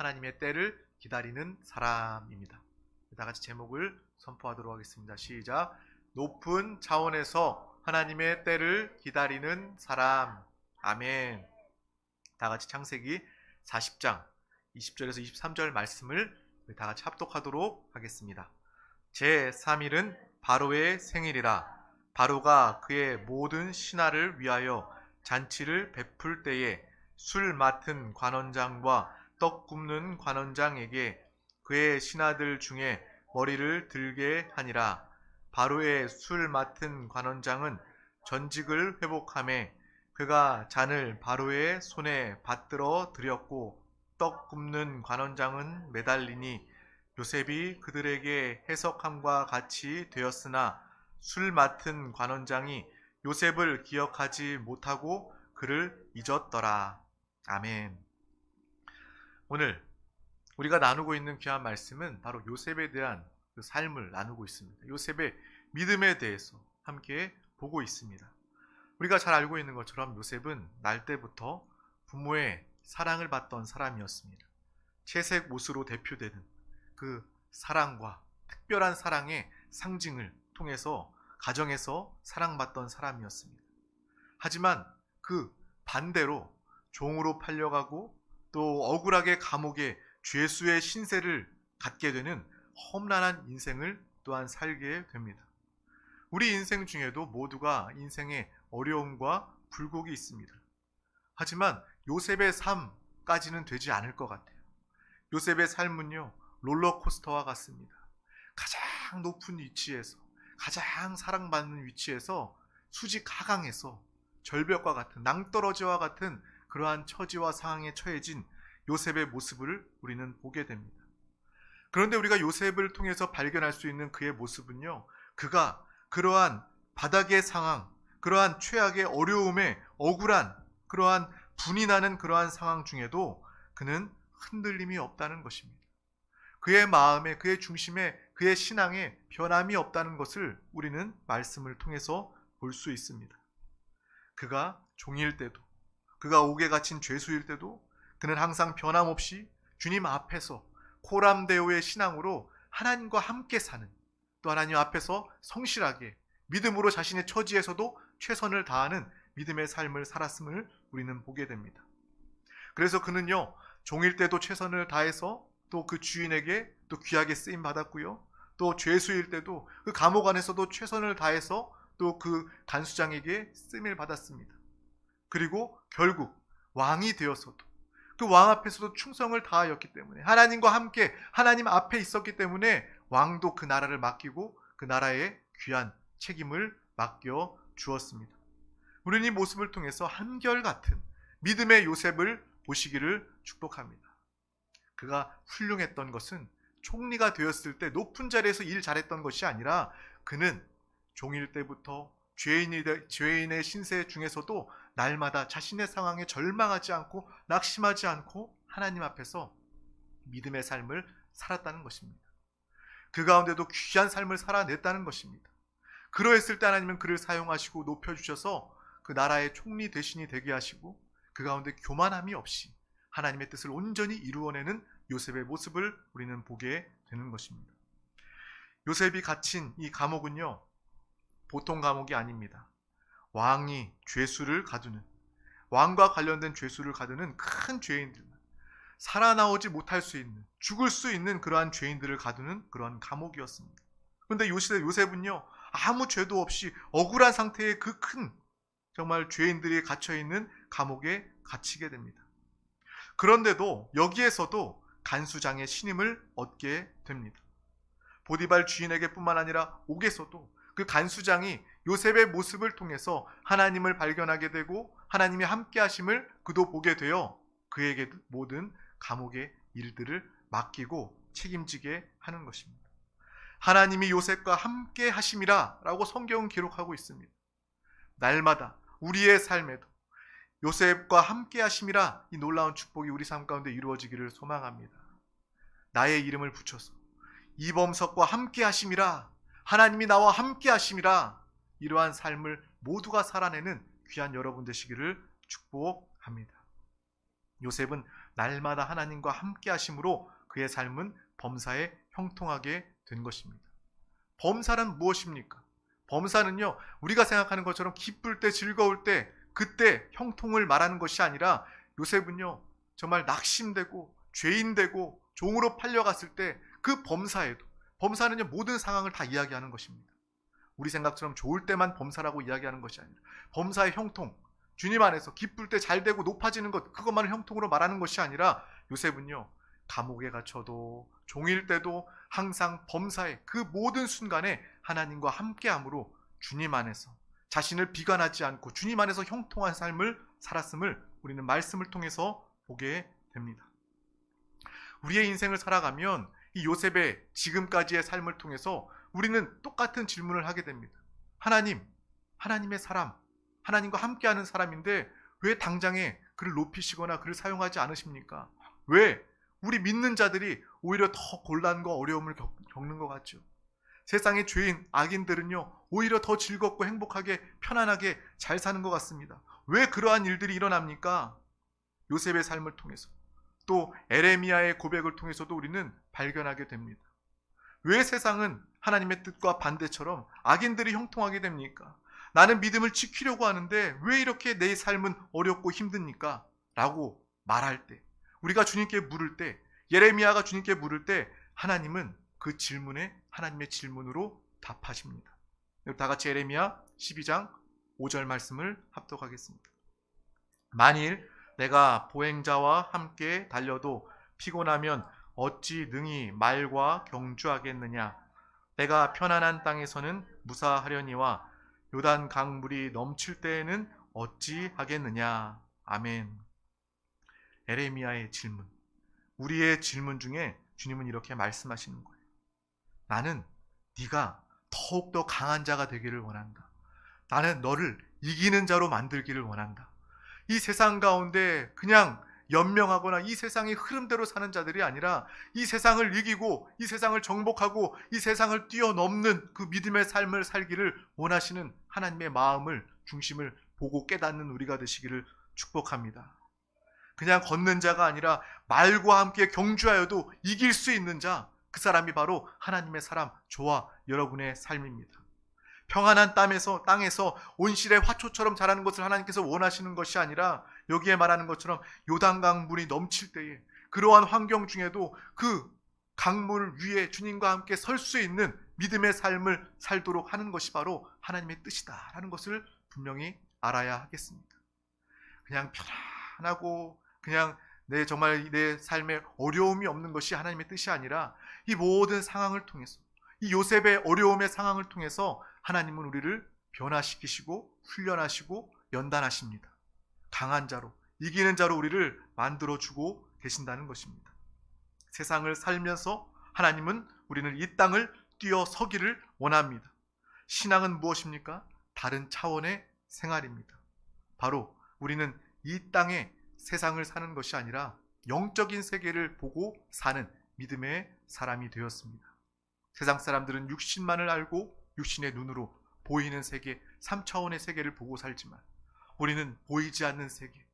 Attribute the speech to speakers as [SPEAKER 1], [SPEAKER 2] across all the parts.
[SPEAKER 1] 하나님의 때를 기다리는 사람입니다. 다 같이 제목을 선포하도록 하겠습니다. 시작. 높은 차원에서 하나님의 때를 기다리는 사람. 아멘. 다 같이 창세기 40장 20절에서 23절 말씀을 다 같이 합독하도록 하겠습니다. 제3일은 바로의 생일이라. 바로가 그의 모든 신하를 위하여 잔치를 베풀 때에 술 맡은 관원장과 떡 굽는 관원장에게 그의 신하들 중에 머리를 들게 하니라. 바로의 술 맡은 관원장은 전직을 회복하매 그가 잔을 바로의 손에 받들어 드렸고, 떡 굽는 관원장은 매달리니 요셉이 그들에게 해석함과 같이 되었으나 술 맡은 관원장이 요셉을 기억하지 못하고 그를 잊었더라. 아멘. 오늘 우리가 나누고 있는 귀한 말씀은 바로 요셉에 대한 그 삶을 나누고 있습니다. 요셉의 믿음에 대해서 함께 보고 있습니다. 우리가 잘 알고 있는 것처럼 요셉은 날 때부터 부모의 사랑을 받던 사람이었습니다. 채색 옷으로 대표되는 그 사랑과 특별한 사랑의 상징을 통해서 가정에서 사랑받던 사람이었습니다. 하지만 그 반대로 종으로 팔려가고 또 억울하게 감옥에 죄수의 신세를 갖게 되는 험난한 인생을 또한 살게 됩니다. 우리 인생 중에도 모두가 인생에 어려움과 굴곡이 있습니다. 하지만 요셉의 삶까지는 되지 않을 것 같아요. 요셉의 삶은요, 롤러코스터와 같습니다. 가장 높은 위치에서, 가장 사랑받는 위치에서 수직 하강해서 절벽과 같은, 낭떠러지와 같은 그러한 처지와 상황에 처해진 요셉의 모습을 우리는 보게 됩니다. 그런데 우리가 요셉을 통해서 발견할 수 있는 그의 모습은요, 그가 그러한 바닥의 상황, 그러한 최악의 어려움에 억울한 그러한 분이 나는 그러한 상황 중에도 그는 흔들림이 없다는 것입니다. 그의 마음에, 그의 중심에, 그의 신앙에 변함이 없다는 것을 우리는 말씀을 통해서 볼 수 있습니다. 그가 종일 때도, 그가 옥에 갇힌 죄수일 때도 그는 항상 변함없이 주님 앞에서 코람데오의 신앙으로 하나님과 함께 사는, 또 하나님 앞에서 성실하게 믿음으로 자신의 처지에서도 최선을 다하는 믿음의 삶을 살았음을 우리는 보게 됩니다. 그래서 그는요, 종일 때도 최선을 다해서 또 그 주인에게 또 귀하게 쓰임 받았고요, 또 죄수일 때도 그 감옥 안에서도 최선을 다해서 또 그 간수장에게 쓰임을 받았습니다. 그리고 결국 왕이 되어서도 그 왕 앞에서도 충성을 다하였기 때문에, 하나님과 함께 하나님 앞에 있었기 때문에 왕도 그 나라를 맡기고 그 나라의 귀한 책임을 맡겨 주었습니다. 우리는 이 모습을 통해서 한결같은 믿음의 요셉을 보시기를 축복합니다. 그가 훌륭했던 것은 총리가 되었을 때 높은 자리에서 일 잘했던 것이 아니라, 그는 종일 때부터 죄인의 신세 중에서도 날마다 자신의 상황에 절망하지 않고 낙심하지 않고 하나님 앞에서 믿음의 삶을 살았다는 것입니다. 그 가운데도 귀한 삶을 살아냈다는 것입니다. 그러했을 때 하나님은 그를 사용하시고 높여주셔서 그 나라의 총리 대신이 되게 하시고, 그 가운데 교만함이 없이 하나님의 뜻을 온전히 이루어내는 요셉의 모습을 우리는 보게 되는 것입니다. 요셉이 갇힌 이 감옥은요, 보통 감옥이 아닙니다. 왕이 죄수를 가두는, 왕과 관련된 죄수를 가두는 큰 죄인들만, 살아나오지 못할 수 있는, 죽을 수 있는 그러한 죄인들을 가두는 그러한 감옥이었습니다. 그런데 요셉은요, 아무 죄도 없이 억울한 상태의 그 큰 정말 죄인들이 갇혀있는 감옥에 갇히게 됩니다. 그런데도 여기에서도 간수장의 신임을 얻게 됩니다. 보디발 주인에게 뿐만 아니라 옥에서도 그 간수장이 요셉의 모습을 통해서 하나님을 발견하게 되고 하나님의 함께 하심을 그도 보게 되어 그에게 모든 감옥의 일들을 맡기고 책임지게 하는 것입니다. 하나님이 요셉과 함께 하심이라 라고 성경은 기록하고 있습니다. 날마다 우리의 삶에도 요셉과 함께 하심이라, 이 놀라운 축복이 우리 삶 가운데 이루어지기를 소망합니다. 나의 이름을 붙여서 이범석과 함께 하심이라, 하나님이 나와 함께 하심이라, 이러한 삶을 모두가 살아내는 귀한 여러분 되시기를 축복합니다. 요셉은 날마다 하나님과 함께 하심으로 그의 삶은 범사에 형통하게 된 것입니다. 범사는 무엇입니까? 범사는요, 우리가 생각하는 것처럼 기쁠 때, 즐거울 때, 그때 형통을 말하는 것이 아니라 요셉은요, 정말 낙심되고 죄인되고 종으로 팔려갔을 때 그 범사에도, 범사는요 모든 상황을 다 이야기하는 것입니다. 우리 생각처럼 좋을 때만 범사라고 이야기하는 것이 아니라 범사의 형통, 주님 안에서 기쁠 때 잘 되고 높아지는 것, 그것만을 형통으로 말하는 것이 아니라 요셉은요 감옥에 갇혀도 종일 때도 항상 범사의 그 모든 순간에 하나님과 함께함으로 주님 안에서 자신을 비관하지 않고 주님 안에서 형통한 삶을 살았음을 우리는 말씀을 통해서 보게 됩니다. 우리의 인생을 살아가면 이 요셉의 지금까지의 삶을 통해서 우리는 똑같은 질문을 하게 됩니다. 하나님, 하나님의 사람, 하나님과 함께하는 사람인데 왜 당장에 그를 높이시거나 그를 사용하지 않으십니까? 왜 우리 믿는 자들이 오히려 더 곤란과 어려움을 겪는 것 같죠? 세상의 죄인, 악인들은요 오히려 더 즐겁고 행복하게 편안하게 잘 사는 것 같습니다. 왜 그러한 일들이 일어납니까? 요셉의 삶을 통해서, 또 에레미야의 고백을 통해서도 우리는 발견하게 됩니다. 왜 세상은 하나님의 뜻과 반대처럼 악인들이 형통하게 됩니까? 나는 믿음을 지키려고 하는데 왜 이렇게 내 삶은 어렵고 힘듭니까? 라고 말할 때, 우리가 주님께 물을 때, 예레미야가 주님께 물을 때 하나님은 그 질문에 하나님의 질문으로 답하십니다. 다 같이 예레미야 12장 5절 말씀을 합독하겠습니다. 만일 내가 보행자와 함께 달려도 피곤하면 어찌 능히 말과 경주하겠느냐? 내가 편안한 땅에서는 무사하려니와 요단 강물이 넘칠 때에는 어찌 하겠느냐? 아멘. 에레미야의 질문, 우리의 질문 중에 주님은 이렇게 말씀하시는 거예요. 나는 네가 더욱더 강한 자가 되기를 원한다. 나는 너를 이기는 자로 만들기를 원한다. 이 세상 가운데 그냥 연명하거나 이 세상의 흐름대로 사는 자들이 아니라 이 세상을 이기고 이 세상을 정복하고 이 세상을 뛰어넘는 그 믿음의 삶을 살기를 원하시는 하나님의 마음을, 중심을 보고 깨닫는 우리가 되시기를 축복합니다. 그냥 걷는 자가 아니라 말과 함께 경주하여도 이길 수 있는 자, 그 사람이 바로 하나님의 사람, 저와 여러분의 삶입니다. 평안한 땅에서 온실의 화초처럼 자라는 것을 하나님께서 원하시는 것이 아니라 여기에 말하는 것처럼 요단강 물이 넘칠 때에 그러한 환경 중에도 그 강물 위에 주님과 함께 설 수 있는 믿음의 삶을 살도록 하는 것이 바로 하나님의 뜻이다라는 것을 분명히 알아야 하겠습니다. 그냥 편안하고 그냥 정말 내 삶에 어려움이 없는 것이 하나님의 뜻이 아니라 이 모든 상황을 통해서, 이 요셉의 어려움의 상황을 통해서 하나님은 우리를 변화시키시고 훈련하시고 연단하십니다. 강한 자로, 이기는 자로 우리를 만들어주고 계신다는 것입니다. 세상을 살면서 하나님은 우리는 이 땅을 뛰어서기를 원합니다. 신앙은 무엇입니까? 다른 차원의 생활입니다. 바로 우리는 이 땅에 세상을 사는 것이 아니라 영적인 세계를 보고 사는 믿음의 사람이 되었습니다. 세상 사람들은 육신만을 알고 육신의 눈으로 보이는 세계, 3차원의 세계를 보고 살지만 우리는 보이지 않는 세계,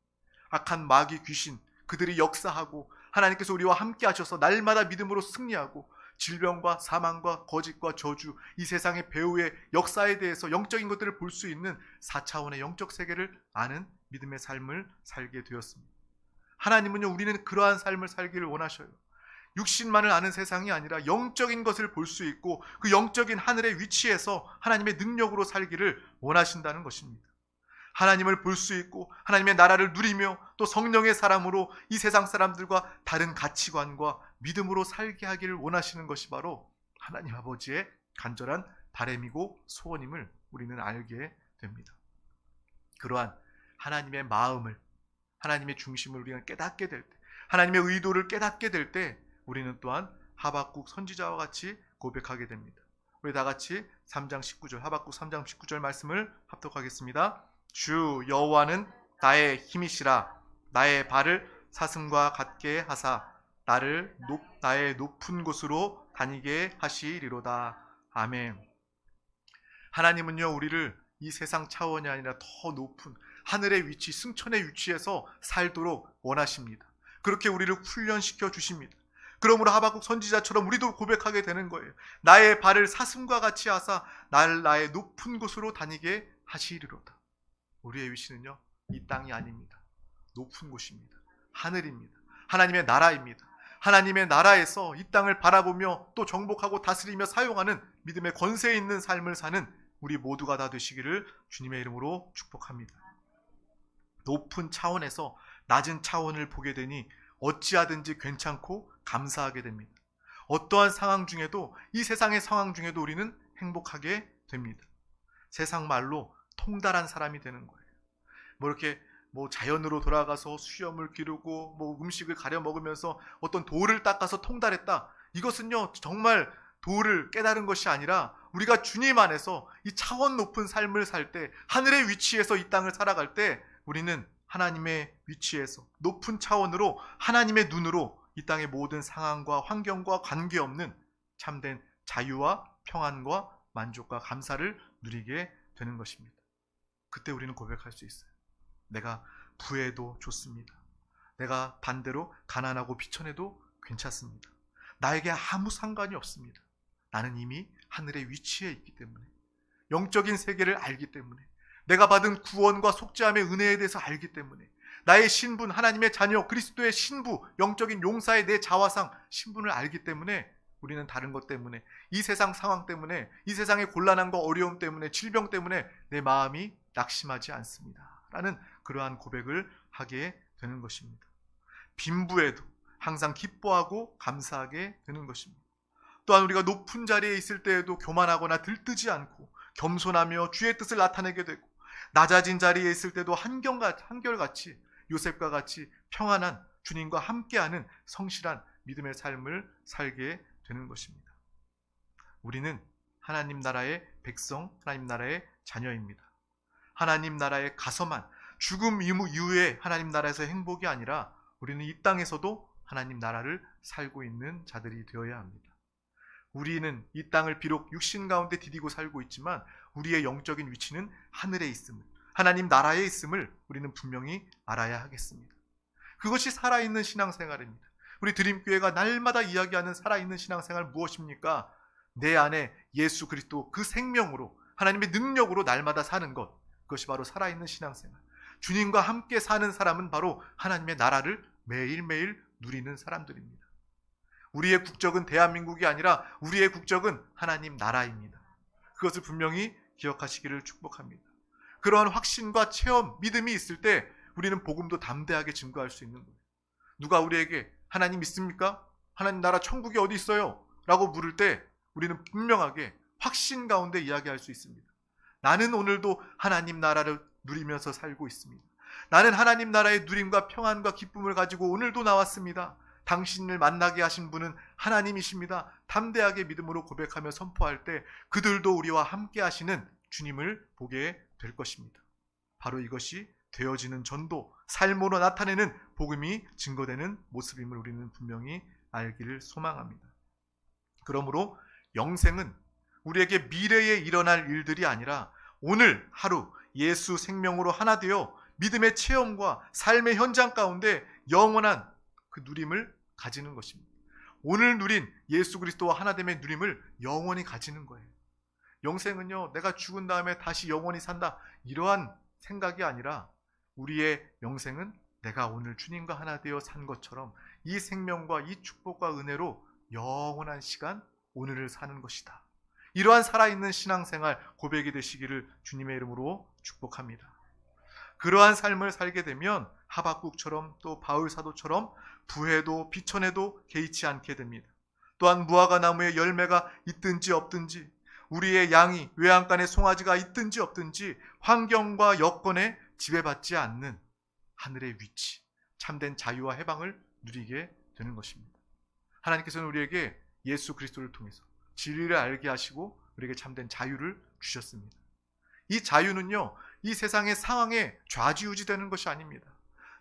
[SPEAKER 1] 악한 마귀 귀신, 그들이 역사하고 하나님께서 우리와 함께 하셔서 날마다 믿음으로 승리하고 질병과 사망과 거짓과 저주, 이 세상의 배후의 역사에 대해서 영적인 것들을 볼 수 있는 4차원의 영적 세계를 아는 믿음의 삶을 살게 되었습니다. 하나님은요, 우리는 그러한 삶을 살기를 원하셔요. 육신만을 아는 세상이 아니라 영적인 것을 볼 수 있고 그 영적인 하늘의 위치에서 하나님의 능력으로 살기를 원하신다는 것입니다. 하나님을 볼 수 있고 하나님의 나라를 누리며 또 성령의 사람으로 이 세상 사람들과 다른 가치관과 믿음으로 살게 하기를 원하시는 것이 바로 하나님 아버지의 간절한 바람이고 소원임을 우리는 알게 됩니다. 그러한 하나님의 마음을, 하나님의 중심을 우리가 깨닫게 될 때, 하나님의 의도를 깨닫게 될 때 우리는 또한 하박국 선지자와 같이 고백하게 됩니다. 우리 다 같이 3장 19절, 하박국 3장 19절 말씀을 합독하겠습니다. 주 여호와는 나의 힘이시라. 나의 발을 사슴과 같게 하사 나의 높은 곳으로 다니게 하시리로다. 아멘. 하나님은요, 우리를 이 세상 차원이 아니라 더 높은 하늘의 위치, 승천의 위치에서 살도록 원하십니다. 그렇게 우리를 훈련시켜 주십니다. 그러므로 하박국 선지자처럼 우리도 고백하게 되는 거예요. 나의 발을 사슴과 같이 하사 나의 높은 곳으로 다니게 하시리로다. 우리의 위치는요, 이 땅이 아닙니다. 높은 곳입니다. 하늘입니다. 하나님의 나라입니다. 하나님의 나라에서 이 땅을 바라보며 또 정복하고 다스리며 사용하는 믿음의 권세 있는 삶을 사는 우리 모두가 다 되시기를 주님의 이름으로 축복합니다. 높은 차원에서 낮은 차원을 보게 되니 어찌하든지 괜찮고 감사하게 됩니다. 어떠한 상황 중에도, 이 세상의 상황 중에도 우리는 행복하게 됩니다. 세상 말로 통달한 사람이 되는 거예요. 이렇게 자연으로 돌아가서 수염을 기르고 음식을 가려 먹으면서 어떤 도를 닦아서 통달했다. 이것은요, 정말 도를 깨달은 것이 아니라 우리가 주님 안에서 이 차원 높은 삶을 살 때, 하늘의 위치에서 이 땅을 살아갈 때 우리는 하나님의 위치에서 높은 차원으로 하나님의 눈으로 이 땅의 모든 상황과 환경과 관계없는 참된 자유와 평안과 만족과 감사를 누리게 되는 것입니다. 그때 우리는 고백할 수 있어요. 내가 부해도 좋습니다. 내가 반대로 가난하고 비천해도 괜찮습니다. 나에게 아무 상관이 없습니다. 나는 이미 하늘의 위치에 있기 때문에, 영적인 세계를 알기 때문에, 내가 받은 구원과 속죄함의 은혜에 대해서 알기 때문에, 나의 신분, 하나님의 자녀, 그리스도의 신부, 영적인 용사의 내 자화상, 신분을 알기 때문에 우리는 다른 것 때문에, 이 세상 상황 때문에, 이 세상의 곤란함과 어려움 때문에, 질병 때문에 내 마음이 낙심하지 않습니다. 라는 그러한 고백을 하게 되는 것입니다. 빈부에도 항상 기뻐하고 감사하게 되는 것입니다. 또한 우리가 높은 자리에 있을 때에도 교만하거나 들뜨지 않고 겸손하며 주의 뜻을 나타내게 되고, 낮아진 자리에 있을 때도 한결같이 요셉과 같이 평안한 주님과 함께하는 성실한 믿음의 삶을 살게 되는 것입니다. 우리는 하나님 나라의 백성, 하나님 나라의 자녀입니다. 하나님 나라에 가서만, 죽음 이후에 하나님 나라에서 행복이 아니라 우리는 이 땅에서도 하나님 나라를 살고 있는 자들이 되어야 합니다. 우리는 이 땅을 비록 육신 가운데 디디고 살고 있지만 우리의 영적인 위치는 하늘에 있음을, 하나님 나라에 있음을 우리는 분명히 알아야 하겠습니다. 그것이 살아있는 신앙생활입니다. 우리 드림교회가 날마다 이야기하는 살아있는 신앙생활 무엇입니까? 내 안에 예수 그리스도 그 생명으로, 하나님의 능력으로 날마다 사는 것, 그것이 바로 살아있는 신앙생활. 주님과 함께 사는 사람은 바로 하나님의 나라를 매일매일 누리는 사람들입니다. 우리의 국적은 대한민국이 아니라 우리의 국적은 하나님 나라입니다. 그것을 분명히 기억하시기를 축복합니다. 그러한 확신과 체험, 믿음이 있을 때 우리는 복음도 담대하게 증거할 수 있는 거예요. 누가 우리에게 하나님 있습니까? 하나님 나라 천국이 어디 있어요? 라고 물을 때 우리는 분명하게 확신 가운데 이야기할 수 있습니다. 나는 오늘도 하나님 나라를 누리면서 살고 있습니다. 나는 하나님 나라의 누림과 평안과 기쁨을 가지고 오늘도 나왔습니다. 당신을 만나게 하신 분은 하나님이십니다. 담대하게 믿음으로 고백하며 선포할 때 그들도 우리와 함께 하시는 주님을 보게 될 것입니다. 바로 이것이 되어지는 전도, 삶으로 나타내는 복음이 증거되는 모습임을 우리는 분명히 알기를 소망합니다. 그러므로 영생은 우리에게 미래에 일어날 일들이 아니라 오늘 하루 예수 생명으로 하나 되어 믿음의 체험과 삶의 현장 가운데 영원한 그 누림을 가지는 것입니다. 오늘 누린 예수 그리스도와 하나됨의 누림을 영원히 가지는 거예요. 영생은요, 내가 죽은 다음에 다시 영원히 산다, 이러한 생각이 아니라 우리의 영생은 내가 오늘 주님과 하나 되어 산 것처럼 이 생명과 이 축복과 은혜로 영원한 시간 오늘을 사는 것이다. 이러한 살아있는 신앙생활 고백이 되시기를 주님의 이름으로 축복합니다. 그러한 삶을 살게 되면 하박국처럼 또 바울 사도처럼 부해도 비천해도 개의치 않게 됩니다. 또한 무화과 나무에 열매가 있든지 없든지, 우리의 양이 외양간에 송아지가 있든지 없든지 환경과 여건에 지배받지 않는 하늘의 위치, 참된 자유와 해방을 누리게 되는 것입니다. 하나님께서는 우리에게 예수 그리스도를 통해서 진리를 알게 하시고 우리에게 참된 자유를 주셨습니다. 이 자유는요, 이 세상의 상황에 좌지우지되는 것이 아닙니다.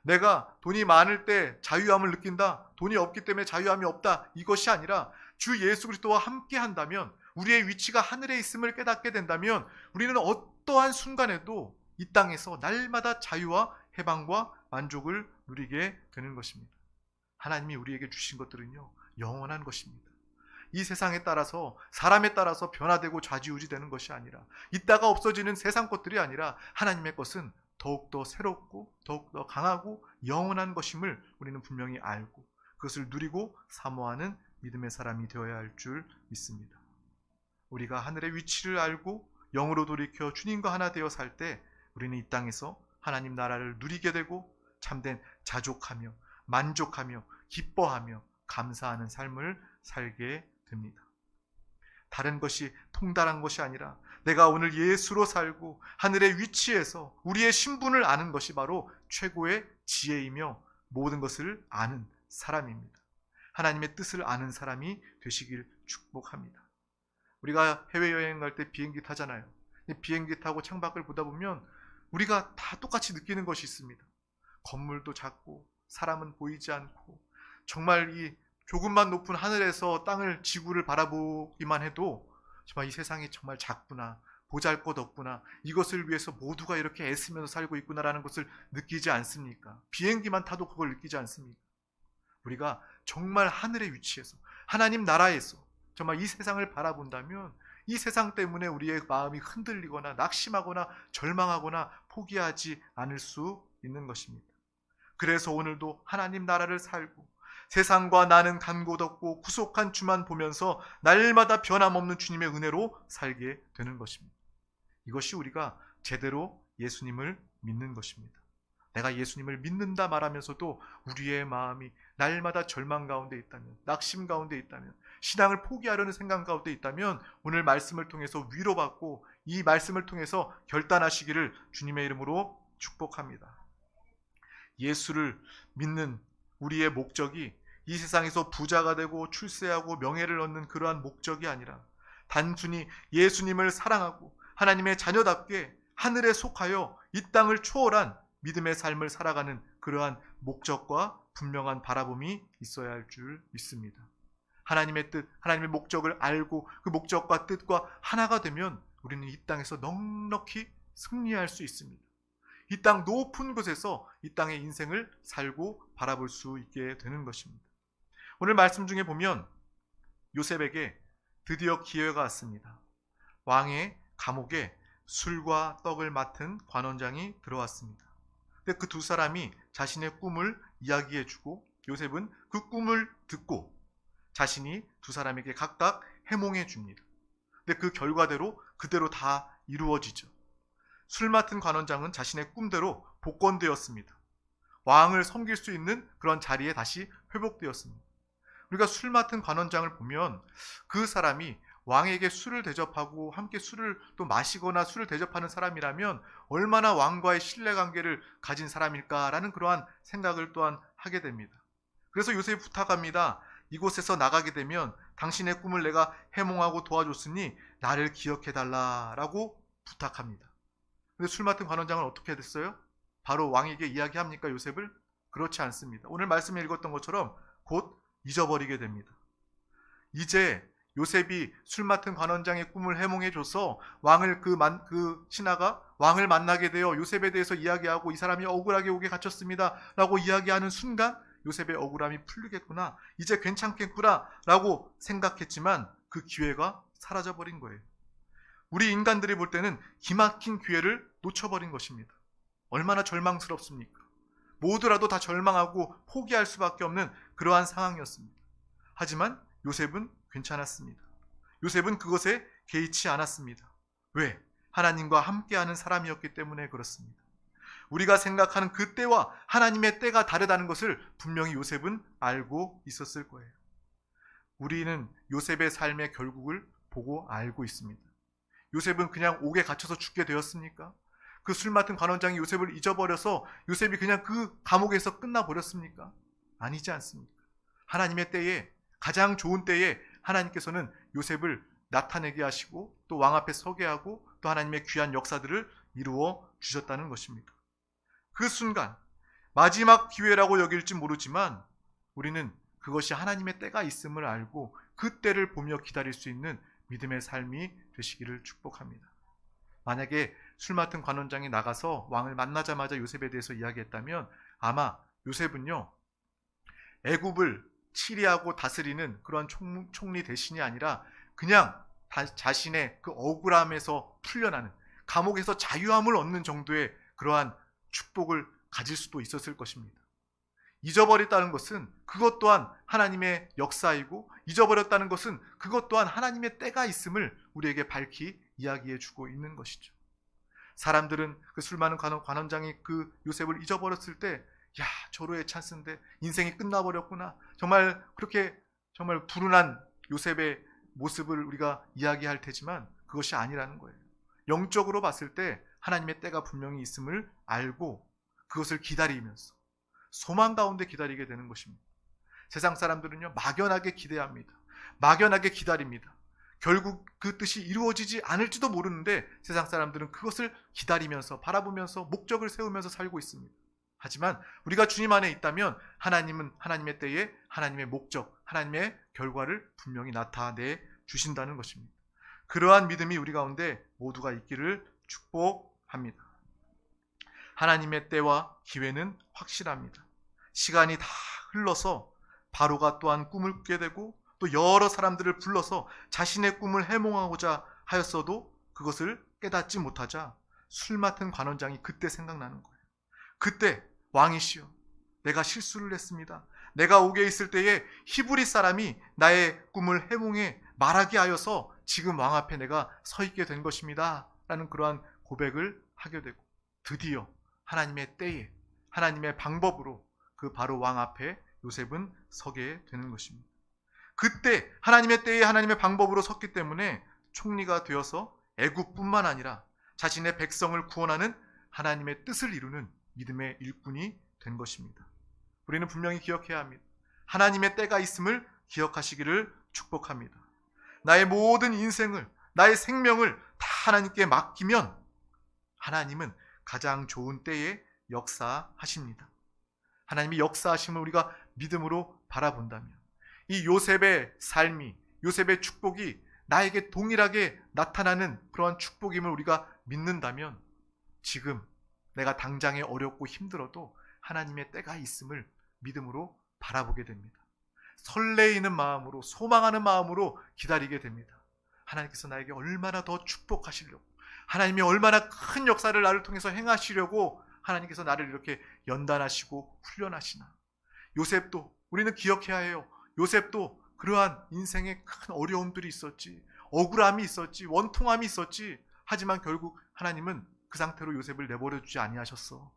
[SPEAKER 1] 내가 돈이 많을 때 자유함을 느낀다, 돈이 없기 때문에 자유함이 없다, 이것이 아니라 주 예수 그리스도와 함께 한다면, 우리의 위치가 하늘에 있음을 깨닫게 된다면 우리는 어떠한 순간에도 이 땅에서 날마다 자유와 해방과 만족을 누리게 되는 것입니다. 하나님이 우리에게 주신 것들은요, 영원한 것입니다. 이 세상에 따라서, 사람에 따라서 변화되고 좌지우지되는 것이 아니라, 있다가 없어지는 세상 것들이 아니라 하나님의 것은 더욱더 새롭고 더욱더 강하고 영원한 것임을 우리는 분명히 알고 그것을 누리고 사모하는 믿음의 사람이 되어야 할 줄 믿습니다. 우리가 하늘의 위치를 알고 영으로 돌이켜 주님과 하나 되어 살 때 우리는 이 땅에서 하나님 나라를 누리게 되고 참된 자족하며 만족하며 기뻐하며 감사하는 삶을 살게 됩니다. 다른 것이 통달한 것이 아니라 내가 오늘 예수로 살고 하늘의 위치에서 우리의 신분을 아는 것이 바로 최고의 지혜이며 모든 것을 아는 사람입니다. 하나님의 뜻을 아는 사람이 되시길 축복합니다. 우리가 해외여행 갈 때 비행기 타잖아요. 비행기 타고 창밖을 보다 보면 우리가 다 똑같이 느끼는 것이 있습니다. 건물도 작고 사람은 보이지 않고 정말 이 조금만 높은 하늘에서 땅을 지구를 바라보기만 해도 정말 이 세상이 정말 작구나, 보잘것없구나, 이것을 위해서 모두가 이렇게 애쓰면서 살고 있구나라는 것을 느끼지 않습니까? 비행기만 타도 그걸 느끼지 않습니까? 우리가 정말 하늘의 위치에서 하나님 나라에서 정말 이 세상을 바라본다면 이 세상 때문에 우리의 마음이 흔들리거나 낙심하거나 절망하거나 포기하지 않을 수 있는 것입니다. 그래서 오늘도 하나님 나라를 살고 세상과 나는 간 곳 없고 구속한 주만 보면서 날마다 변함없는 주님의 은혜로 살게 되는 것입니다. 이것이 우리가 제대로 예수님을 믿는 것입니다. 내가 예수님을 믿는다 말하면서도 우리의 마음이 날마다 절망 가운데 있다면, 낙심 가운데 있다면, 신앙을 포기하려는 생각 가운데 있다면 오늘 말씀을 통해서 위로받고 이 말씀을 통해서 결단하시기를 주님의 이름으로 축복합니다. 예수를 믿는 우리의 목적이 이 세상에서 부자가 되고 출세하고 명예를 얻는 그러한 목적이 아니라 단순히 예수님을 사랑하고 하나님의 자녀답게 하늘에 속하여 이 땅을 초월한 믿음의 삶을 살아가는 그러한 목적과 분명한 바라봄이 있어야 할 줄 믿습니다. 하나님의 뜻, 하나님의 목적을 알고 그 목적과 뜻과 하나가 되면 우리는 이 땅에서 넉넉히 승리할 수 있습니다. 이 땅 높은 곳에서 이 땅의 인생을 살고 바라볼 수 있게 되는 것입니다. 오늘 말씀 중에 보면 요셉에게 드디어 기회가 왔습니다. 왕의 감옥에 술과 떡을 맡은 관원장이 들어왔습니다. 근데 그 두 사람이 자신의 꿈을 이야기해주고 요셉은 그 꿈을 듣고 자신이 두 사람에게 각각 해몽해 줍니다. 근데 그 결과대로 그대로 다 이루어지죠. 술 맡은 관원장은 자신의 꿈대로 복권되었습니다. 왕을 섬길 수 있는 그런 자리에 다시 회복되었습니다. 우리가 술 맡은 관원장을 보면 그 사람이 왕에게 술을 대접하고 함께 술을 또 마시거나 술을 대접하는 사람이라면 얼마나 왕과의 신뢰관계를 가진 사람일까라는 그러한 생각을 또한 하게 됩니다. 그래서 요셉이 부탁합니다. 이곳에서 나가게 되면 당신의 꿈을 내가 해몽하고 도와줬으니 나를 기억해달라라고 부탁합니다. 근데 술 맡은 관원장은 어떻게 됐어요? 바로 왕에게 이야기합니까, 요셉을? 그렇지 않습니다. 오늘 말씀에 읽었던 것처럼 곧 잊어버리게 됩니다. 이제 요셉이 술 맡은 관원장의 꿈을 해몽해줘서 왕을 그 신하가 왕을 만나게 되어 요셉에 대해서 이야기하고 이 사람이 억울하게 옥에 갇혔습니다 라고 이야기하는 순간 요셉의 억울함이 풀리겠구나, 이제 괜찮겠구나 라고 생각했지만 그 기회가 사라져버린 거예요. 우리 인간들이 볼 때는 기막힌 기회를 놓쳐버린 것입니다. 얼마나 절망스럽습니까? 모두라도 다 절망하고 포기할 수밖에 없는 그러한 상황이었습니다. 하지만 요셉은 괜찮았습니다. 요셉은 그것에 개의치 않았습니다. 왜? 하나님과 함께하는 사람이었기 때문에 그렇습니다. 우리가 생각하는 그 때와 하나님의 때가 다르다는 것을 분명히 요셉은 알고 있었을 거예요. 우리는 요셉의 삶의 결국을 보고 알고 있습니다. 요셉은 그냥 옥에 갇혀서 죽게 되었습니까? 그 술 맡은 관원장이 요셉을 잊어버려서 요셉이 그냥 그 감옥에서 끝나버렸습니까? 아니지 않습니까? 하나님의 때에, 가장 좋은 때에 하나님께서는 요셉을 나타내게 하시고 또 왕 앞에 서게 하고 또 하나님의 귀한 역사들을 이루어 주셨다는 것입니다. 그 순간 마지막 기회라고 여길지 모르지만 우리는 그것이 하나님의 때가 있음을 알고 그 때를 보며 기다릴 수 있는 믿음의 삶이 되시기를 축복합니다. 만약에 술 맡은 관원장이 나가서 왕을 만나자마자 요셉에 대해서 이야기했다면 아마 요셉은요, 애굽을 치리하고 다스리는 그런 총리 대신이 아니라 그냥 자신의 그 억울함에서 풀려나는, 감옥에서 자유함을 얻는 정도의 그러한 축복을 가질 수도 있었을 것입니다. 잊어버렸다는 것은 그것 또한 하나님의 역사이고, 잊어버렸다는 것은 그것 또한 하나님의 때가 있음을 우리에게 밝히 이야기해 주고 있는 것이죠. 사람들은 그 술 많은 관원장이 그 요셉을 잊어버렸을 때, 야, 절호의 찬스인데 인생이 끝나버렸구나, 정말 그렇게 정말 불운한 요셉의 모습을 우리가 이야기할 테지만 그것이 아니라는 거예요. 영적으로 봤을 때 하나님의 때가 분명히 있음을 알고 그것을 기다리면서 소망 가운데 기다리게 되는 것입니다. 세상 사람들은요, 막연하게 기대합니다. 막연하게 기다립니다. 결국 그 뜻이 이루어지지 않을지도 모르는데 세상 사람들은 그것을 기다리면서 바라보면서 목적을 세우면서 살고 있습니다. 하지만 우리가 주님 안에 있다면 하나님은 하나님의 때에 하나님의 목적, 하나님의 결과를 분명히 나타내 주신다는 것입니다. 그러한 믿음이 우리 가운데 모두가 있기를 축복합니다. 하나님의 때와 기회는 확실합니다. 시간이 다 흘러서 바로가 또한 꿈을 꾸게 되고, 또 여러 사람들을 불러서 자신의 꿈을 해몽하고자 하였어도 그것을 깨닫지 못하자 술 맡은 관원장이 그때 생각나는 거예요. 그때 왕이시여, 내가 실수를 했습니다. 내가 옥에 있을 때에 히브리 사람이 나의 꿈을 해몽해 말하게 하여서 지금 왕 앞에 내가 서 있게 된 것입니다. 라는 그러한 고백을 하게 되고, 드디어 하나님의 때에 하나님의 방법으로 그 바로 왕 앞에 요셉은 서게 되는 것입니다. 그때 하나님의 때에 하나님의 방법으로 섰기 때문에 총리가 되어서 애굽뿐만 아니라 자신의 백성을 구원하는 하나님의 뜻을 이루는 믿음의 일꾼이 된 것입니다. 우리는 분명히 기억해야 합니다. 하나님의 때가 있음을 기억하시기를 축복합니다. 나의 모든 인생을, 나의 생명을 다 하나님께 맡기면 하나님은 가장 좋은 때에 역사하십니다. 하나님이 역사하심을 우리가 믿음으로 바라본다면, 이 요셉의 삶이, 요셉의 축복이 나에게 동일하게 나타나는 그러한 축복임을 우리가 믿는다면, 지금 내가 당장에 어렵고 힘들어도 하나님의 때가 있음을 믿음으로 바라보게 됩니다. 설레이는 마음으로, 소망하는 마음으로 기다리게 됩니다. 하나님께서 나에게 얼마나 더 축복하시려고, 하나님이 얼마나 큰 역사를 나를 통해서 행하시려고 하나님께서 나를 이렇게 연단하시고 훈련하시나. 요셉도, 우리는 기억해야 해요. 요셉도 그러한 인생에 큰 어려움들이 있었지, 억울함이 있었지, 원통함이 있었지. 하지만 결국 하나님은 그 상태로 요셉을 내버려 두지 아니하셨어.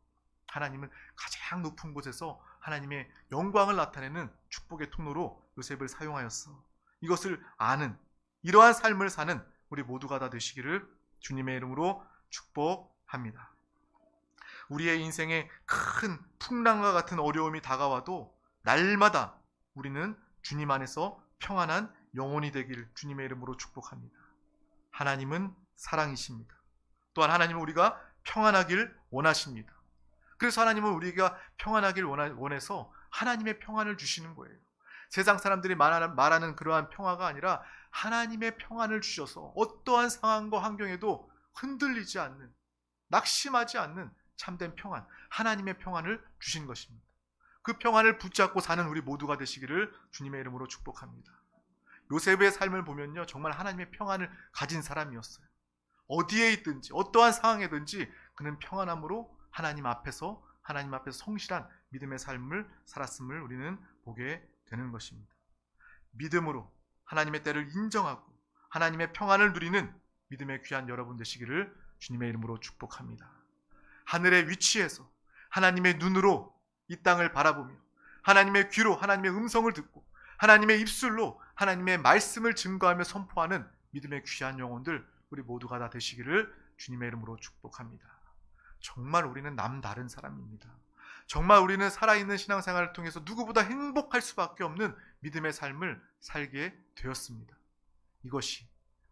[SPEAKER 1] 하나님은 가장 높은 곳에서 하나님의 영광을 나타내는 축복의 통로로 요셉을 사용하였어. 이것을 아는, 이러한 삶을 사는 우리 모두가 다 되시기를 주님의 이름으로 축복합니다. 우리의 인생에 큰 풍랑과 같은 어려움이 다가와도 날마다 우리는 주님 안에서 평안한 영혼이 되기를 주님의 이름으로 축복합니다. 하나님은 사랑이십니다. 또한 하나님은 우리가 평안하길 원하십니다. 그래서 하나님은 우리가 평안하길 원해서 하나님의 평안을 주시는 거예요. 세상 사람들이 말하는 그러한 평화가 아니라 하나님의 평안을 주셔서 어떠한 상황과 환경에도 흔들리지 않는, 낙심하지 않는 참된 평안, 하나님의 평안을 주신 것입니다. 그 평안을 붙잡고 사는 우리 모두가 되시기를 주님의 이름으로 축복합니다. 요셉의 삶을 보면요, 정말 하나님의 평안을 가진 사람이었어요. 어디에 있든지 어떠한 상황이든지 그는 평안함으로 하나님 앞에서 성실한 믿음의 삶을 살았음을 우리는 보게 되는 것입니다. 믿음으로 하나님의 때를 인정하고 하나님의 평안을 누리는 믿음의 귀한 여러분 되시기를 주님의 이름으로 축복합니다. 하늘의 위치에서 하나님의 눈으로 이 땅을 바라보며 하나님의 귀로 하나님의 음성을 듣고 하나님의 입술로 하나님의 말씀을 증거하며 선포하는 믿음의 귀한 영혼들 우리 모두가 다 되시기를 주님의 이름으로 축복합니다. 정말 우리는 남다른 사람입니다. 정말 우리는 살아있는 신앙생활을 통해서 누구보다 행복할 수밖에 없는 믿음의 삶을 살게 되었습니다. 이것이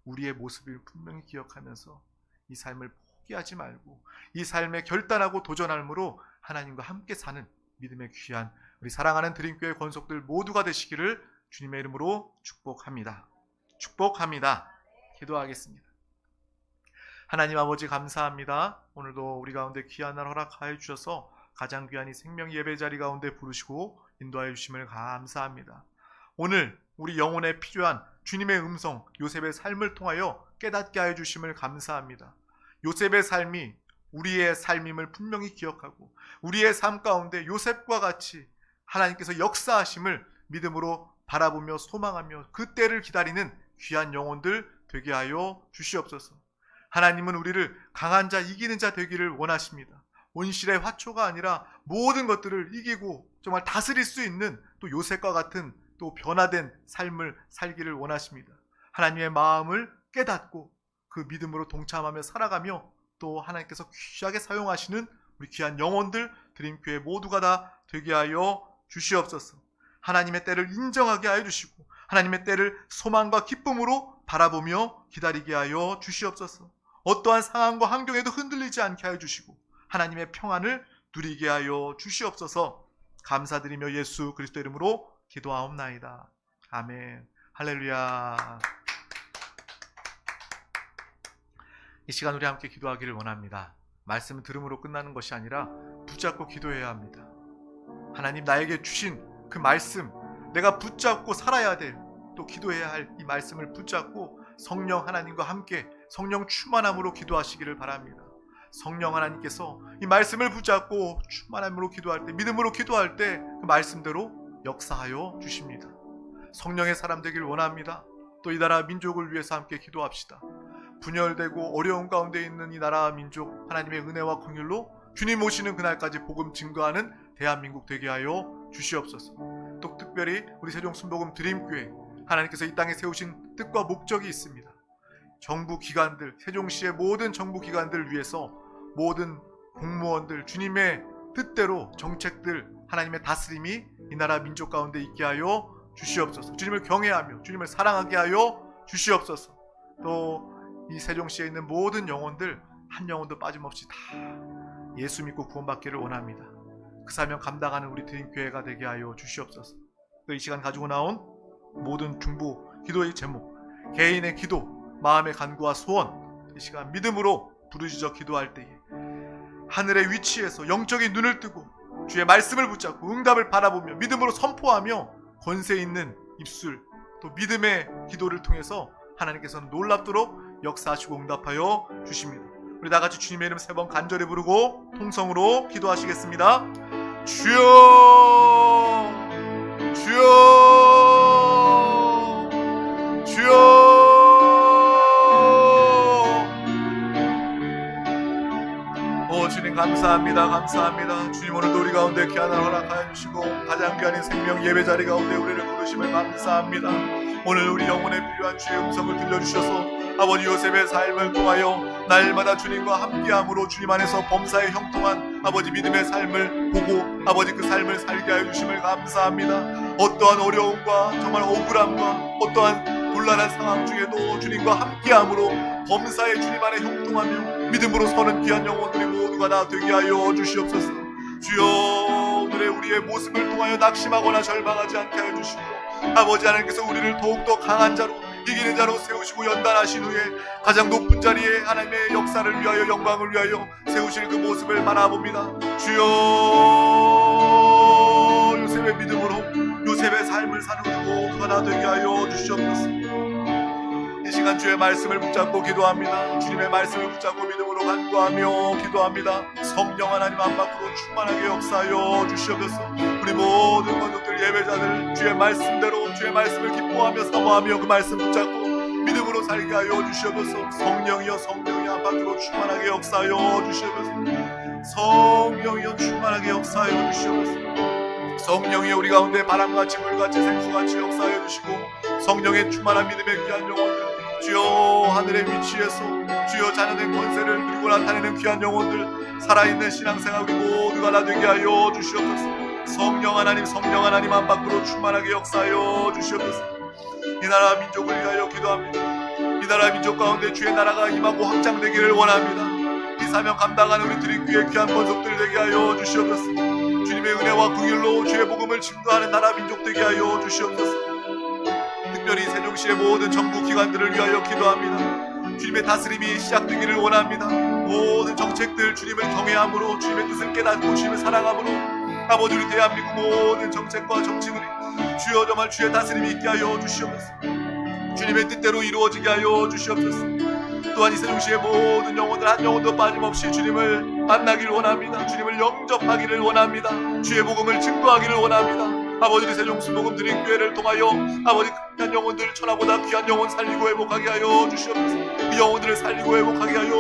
[SPEAKER 1] 우리의 모습을 분명히 기억하면서 이 삶을 포기하지 말고 이 삶에 결단하고 도전함으로 하나님과 함께 사는 믿음의 귀한 우리 사랑하는 드림교회 권속들 모두가 되시기를 주님의 이름으로 축복합니다. 축복합니다. 기도하겠습니다. 하나님 아버지 감사합니다. 오늘도 우리 가운데 귀한 날 허락하여 주셔서 가장 귀한 이 생명 예배 자리 가운데 부르시고 인도하여 주심을 감사합니다. 오늘 우리 영혼에 필요한 주님의 음성, 요셉의 삶을 통하여 깨닫게 하여 주심을 감사합니다. 요셉의 삶이 우리의 삶임을 분명히 기억하고 우리의 삶 가운데 요셉과 같이 하나님께서 역사하심을 믿음으로 바라보며 소망하며 그 때를 기다리는 귀한 영혼들 되게 하여 주시옵소서. 하나님은 우리를 강한 자, 이기는 자 되기를 원하십니다. 온실의 화초가 아니라 모든 것들을 이기고 정말 다스릴 수 있는 또 요셉과 같은 또 변화된 삶을 살기를 원하십니다. 하나님의 마음을 깨닫고 그 믿음으로 동참하며 살아가며 또 하나님께서 귀하게 사용하시는 우리 귀한 영혼들 드림교회 모두가 다 되게 하여 주시옵소서. 하나님의 때를 인정하게 하여 주시고 하나님의 때를 소망과 기쁨으로 바라보며 기다리게 하여 주시옵소서. 어떠한 상황과 환경에도 흔들리지 않게 하여 주시고 하나님의 평안을 누리게 하여 주시옵소서. 감사드리며 예수 그리스도 이름으로 기도하옵나이다. 아멘. 할렐루야. 이 시간 우리 함께 기도하기를 원합니다. 말씀을 들음으로 끝나는 것이 아니라 붙잡고 기도해야 합니다. 하나님 나에게 주신 그 말씀, 내가 붙잡고 살아야 될, 또 기도해야 할 이 말씀을 붙잡고 성령 하나님과 함께 성령 충만함으로 기도하시기를 바랍니다. 성령 하나님께서 이 말씀을 붙잡고 충만함으로 기도할 때, 믿음으로 기도할 때 그 말씀대로 역사하여 주십니다. 성령의 사람 되길 원합니다. 또 이 나라 민족을 위해서 함께 기도합시다. 분열되고 어려운 가운데 있는 이 나라 민족 하나님의 은혜와 긍휼로 주님 오시는 그날까지 복음 증거하는 대한민국 되게 하여 주시옵소서. 또 특별히 우리 세종 순복음 드림교회 하나님께서 이 땅에 세우신 뜻과 목적이 있습니다. 정부 기관들, 세종시의 모든 정부 기관들을 위해서 모든 공무원들 주님의 뜻대로 정책들 하나님의 다스림이 이 나라 민족 가운데 있게 하여 주시옵소서. 주님을 경외하며 주님을 사랑하게 하여 주시옵소서. 또 이 세종시에 있는 모든 영혼들 한 영혼도 빠짐없이 다 예수 믿고 구원받기를 원합니다. 그 사명 감당하는 우리 드림교회가 되게 하여 주시옵소서. 또 이 시간 가지고 나온 모든 중보 기도의 제목, 개인의 기도, 마음의 간구와 소원, 이 시간 믿음으로 부르짖어 기도할 때에 하늘의 위치에서 영적인 눈을 뜨고 주의 말씀을 붙잡고 응답을 바라보며 믿음으로 선포하며 권세 있는 입술, 또 믿음의 기도를 통해서 하나님께서는 놀랍도록 역사하시고 응답하여 주십니다. 우리 다 같이 주님의 이름 3번 간절히 부르고 통성으로 기도하시겠습니다. 주여, 주여, 주여. 주님 감사합니다. 감사합니다. 주님 오늘도 우리 가운데 귀한 날 허락하여 주시고 가장 귀한 생명 예배 자리 가운데 우리를 부르심을 감사합니다. 오늘 우리 영혼에 필요한 주의 음성을 들려주셔서 아버지 요셉의 삶을 통하여 날마다 주님과 함께함으로 주님 안에서 범사에 형통한 아버지 믿음의 삶을 보고 아버지 그 삶을 살게 하여 주심을 감사합니다. 어떠한 어려움과 정말 억울함과 어떠한 곤란한 상황 중에도 주님과 함께함으로 범사에 주님 안에 형통하며 믿음으로 서는 귀한 영혼들이 모두가 다 되게 하여 주시옵소서. 주여 오늘의 우리의 모습을 통하여 낙심하거나 절망하지 않게 하여 주시고 아버지 하나님께서 우리를 더욱더 강한 자로 이기는 자로 세우시고 연단하신 후에 가장 높은 자리에 하나님의 역사를 위하여 영광을 위하여 세우실 그 모습을 바라봅니다. 주여 요셉의 믿음으로 요셉의 삶을 사는 우리 모두가 다 되게 하여 주시옵소서. 이 시간 주의 말씀을 붙잡고 기도합니다. 주님의 말씀을 붙잡고 믿음으로 간구하며 기도합니다. 성령 하나님 안팎으로 충만하게 역사하여 주시옵소서. 우리 모든 권속들 예배자들 주의 말씀대로 주의 말씀을 기뻐하며 사모하며 그 말씀 붙잡고 믿음으로 살게 하여 주시옵소서. 성령이여 성령이 안팎으로 충만하게 역사하여 주시옵소서. 성령이여 충만하게 역사하여 주시옵소서. 성령이여 우리 가운데 바람같이 물같이 생수같이 역사하여 주시고 성령의 충만한 믿음의 귀한 영혼들 주여 하늘의 위치에서 주여 자녀된 권세를 누리고 나타내는 귀한 영혼들 살아있는 신앙생활 우리 모두가 다 되게 하여 주시옵소서. 성령 하나님 안팎으로 충만하게 역사하여 주시옵소서. 이 나라 민족을 위하여 기도합니다. 이 나라 민족 가운데 주의 나라가 임하고 확장되기를 원합니다. 이 사명 감당하는 우리 드림교회 귀한 권속들 되게 하여 주시옵소서. 주님의 은혜와 긍휼로 주의 복음을 증거하는 나라 민족 되게 하여 주시옵소서. 특별히 세종시의 모든 정부 기관들을 위하여 기도합니다. 주님의 다스림이 시작되기를 원합니다. 모든 정책들 주님을 경외함으로 주님의 뜻을 깨닫고 주님을 사랑함으로 아버지 우리 대한민국 모든 정책과 정치들이 주여 정말 주의 다스림이 있게 하여 주시옵소서. 주님의 뜻대로 이루어지게 하여 주시옵소서. 또한 이 세종시의 모든 영혼들 한 영혼도 빠짐없이 주님을 만나기를 원합니다. 주님을 영접하기를 원합니다. 주의 복음을 증거하기를 원합니다. 아버지 우리 세종순복음 드린 교회를 통하여 아버지 귀한 영혼들 천하보다 귀한 영혼 살리고 회복하게 하여 주시옵소서. 이 영혼들을 살리고 회복하게 하여